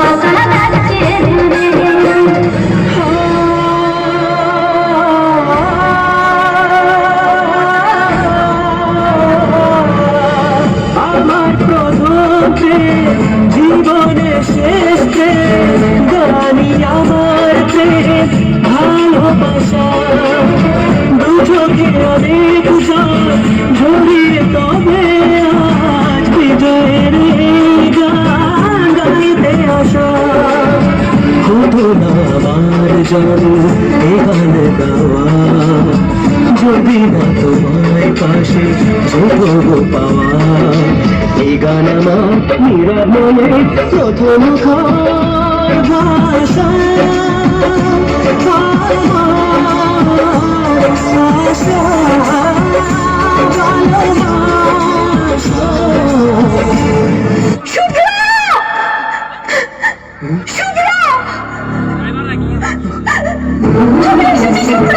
ভালোবাসা লাগছে দূরে। আমার প্রথম প্রেম, জীবনের শেষ প্রেম, গানি আমার প্রেম ভালোবাসা। দু চোখে অনেক জল ঝরিয়ে তবে আজ বিজয়ের এই গান গাইতে আসা। হতো না আমার জন্ম এ গান গাওয়া, যদি না তোমায় পাশে যেত পাওয়া। এই গান আমার নীরব মনে প্রথম ভাষা, শুভ্র, শুভ্র, চলে এসেছি শুভ্র।